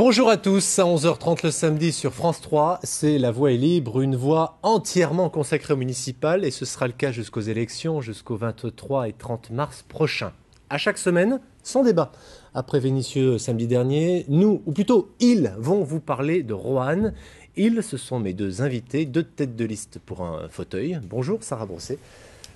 Bonjour à tous, à 11h30 le samedi sur France 3, c'est La Voix est libre, une voix entièrement consacrée au municipal et ce sera le cas jusqu'aux élections, jusqu'au 23 et 30 mars prochain. À chaque semaine, sans débat. Après Vénissieux samedi dernier, nous, ou plutôt ils, vont vous parler de Roanne. Ils, ce sont mes deux invités, deux têtes de liste pour un fauteuil. Bonjour Sarah Brousset.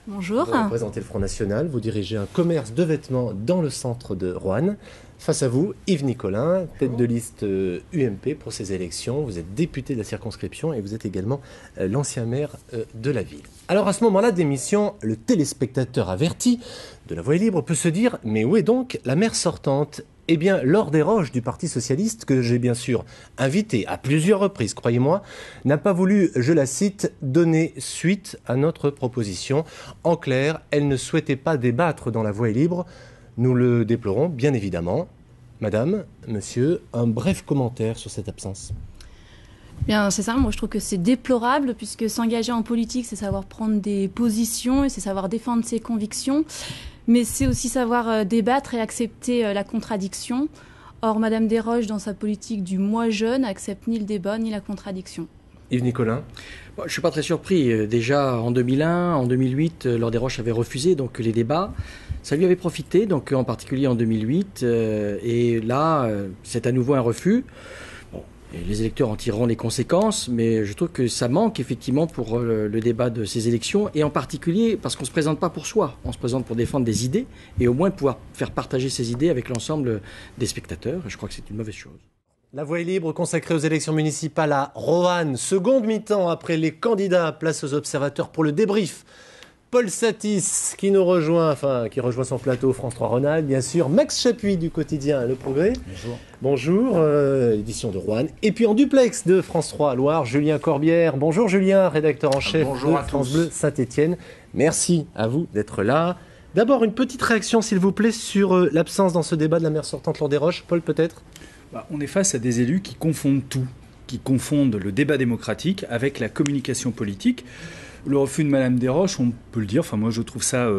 Bonjour. Vous représentez le Front National, vous dirigez un commerce de vêtements dans le centre de Roanne. Face à vous, Yves Nicolin, tête de liste UMP pour ces élections. Vous êtes député de la circonscription et vous êtes également l'ancien maire de la ville. Alors à ce moment-là d'émission, le téléspectateur averti de La Voix est libre peut se dire « Mais où est donc la maire sortante ?» Eh bien, Laure Desroches du Parti Socialiste, que j'ai bien sûr invité à plusieurs reprises, croyez-moi, n'a pas voulu, je la cite, donner suite à notre proposition. En clair, elle ne souhaitait pas débattre dans La Voix est libre. Nous le déplorons, bien évidemment. Madame, monsieur, un bref commentaire sur cette absence. Bien, c'est ça, moi je trouve que c'est déplorable puisque s'engager en politique, c'est savoir prendre des positions et c'est savoir défendre ses convictions. Mais c'est aussi savoir débattre et accepter la contradiction. Or, Madame Desroches, dans sa politique du moi jeune, accepte ni le débat ni la contradiction. Yves Nicolin. Je ne suis pas très surpris. Déjà en 2001, en 2008, Laure Desroches avait refusé donc, les débats. Ça lui avait profité, donc, en particulier en 2008. Et là, c'est à nouveau un refus. Et les électeurs en tireront les conséquences, mais je trouve que ça manque effectivement pour le débat de ces élections, et en particulier parce qu'on ne se présente pas pour soi, on se présente pour défendre des idées, et au moins pouvoir faire partager ces idées avec l'ensemble des spectateurs, et je crois que c'est une mauvaise chose. La Voix est libre consacrée aux élections municipales à Roanne, seconde mi-temps après les candidats, place aux observateurs pour le débrief. Paul Satis qui nous rejoint, qui rejoint son plateau France 3 Rhône-Alpes, bien sûr. Max Chapuis du quotidien Le Progrès. Bonjour. Bonjour, édition de Roanne. Et puis en duplex de France 3 Loire, Julien Corbière. Bonjour Julien, rédacteur en chef de France Bleu Saint-Étienne. Merci à vous d'être là. D'abord, une petite réaction, s'il vous plaît, sur l'absence dans ce débat de la maire sortante Laure Desroches. Paul, peut-être ? On est face à des élus qui confondent tout, qui confondent le débat démocratique avec la communication politique. Le refus de Madame Desroches, on peut le dire, moi je trouve ça,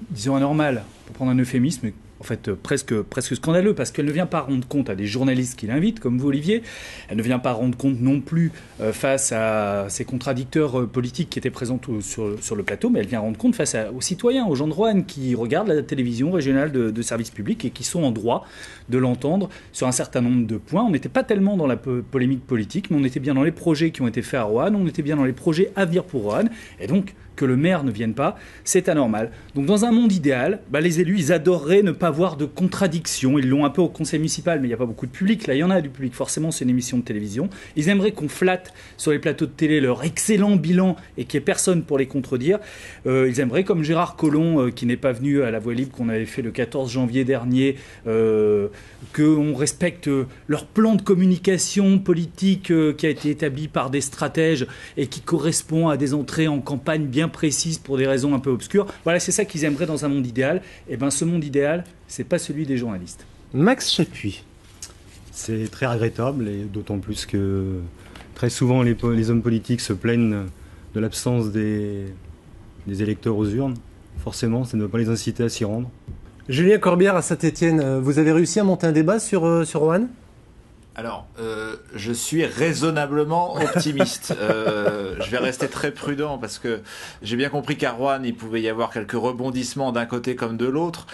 disons, anormal, pour prendre un euphémisme, mais en fait presque scandaleux, parce qu'elle ne vient pas rendre compte à des journalistes qui l'invitent, comme vous Olivier, elle ne vient pas rendre compte non plus face à ses contradicteurs politiques qui étaient présents sur le plateau, mais elle vient rendre compte face aux citoyens, aux gens de Roanne qui regardent la télévision régionale de service public et qui sont en droit de l'entendre sur un certain nombre de points. On n'était pas tellement dans la polémique politique, mais on était bien dans les projets qui ont été faits à Roanne, on était bien dans les projets à venir pour Roanne, et donc que le maire ne vienne pas, c'est anormal. Donc dans un monde idéal, les élus, ils adoreraient ne pas voir de contradiction. Ils l'ont un peu au conseil municipal, mais il n'y a pas beaucoup de public. Là, il y en a du public. Forcément, c'est une émission de télévision. Ils aimeraient qu'on flatte sur les plateaux de télé leur excellent bilan et qu'il n'y ait personne pour les contredire. Ils aimeraient, comme Gérard Collomb, qui n'est pas venu à La Voix libre, qu'on avait fait le 14 janvier dernier, qu'on respecte leur plan de communication politique qui a été établi par des stratèges et qui correspond à des entrées en campagne bien précises pour des raisons un peu obscures. Voilà, c'est ça qu'ils aimeraient dans un monde idéal. Et ce monde idéal, c'est pas celui des journalistes. Max Chapuis. C'est très regrettable, et d'autant plus que très souvent les hommes politiques se plaignent de l'absence des électeurs aux urnes. Forcément, ça ne doit pas les inciter à s'y rendre. Julien Corbière à Saint-Étienne, vous avez réussi à monter un débat sur Roanne ? Alors, je suis raisonnablement optimiste. Je vais rester très prudent parce que j'ai bien compris qu'à Roanne, il pouvait y avoir quelques rebondissements d'un côté comme de l'autre.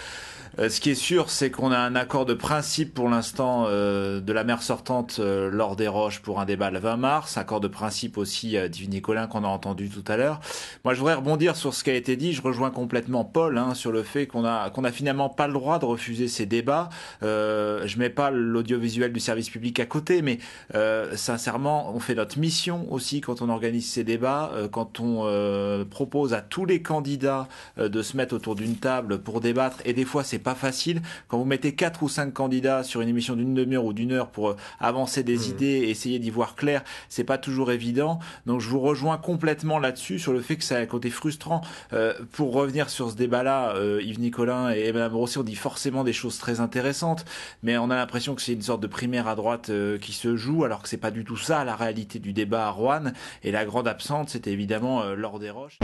Ce qui est sûr, c'est qu'on a un accord de principe pour l'instant de la maire sortante Laure Desroches pour un débat le 20 mars. Accord de principe aussi d'Yves Nicolin qu'on a entendu tout à l'heure. Moi, je voudrais rebondir sur ce qui a été dit. Je rejoins complètement Paul sur le fait qu'on a finalement pas le droit de refuser ces débats. Je mets pas l'audiovisuel du service public à côté, mais sincèrement, on fait notre mission aussi quand on organise ces débats, quand on propose à tous les candidats de se mettre autour d'une table pour débattre. Et des fois, c'est pas facile. Quand vous mettez 4 ou 5 candidats sur une émission d'une demi-heure ou d'une heure pour avancer des idées et essayer d'y voir clair, c'est pas toujours évident. Donc je vous rejoins complètement là-dessus, sur le fait que ça a un côté frustrant. Pour revenir sur ce débat-là, Yves Nicolin et Madame Brousset ont dit forcément des choses très intéressantes, mais on a l'impression que c'est une sorte de primaire à droite qui se joue, alors que c'est pas du tout ça la réalité du débat à Roanne. Et la grande absente, c'était évidemment Laure Desroches.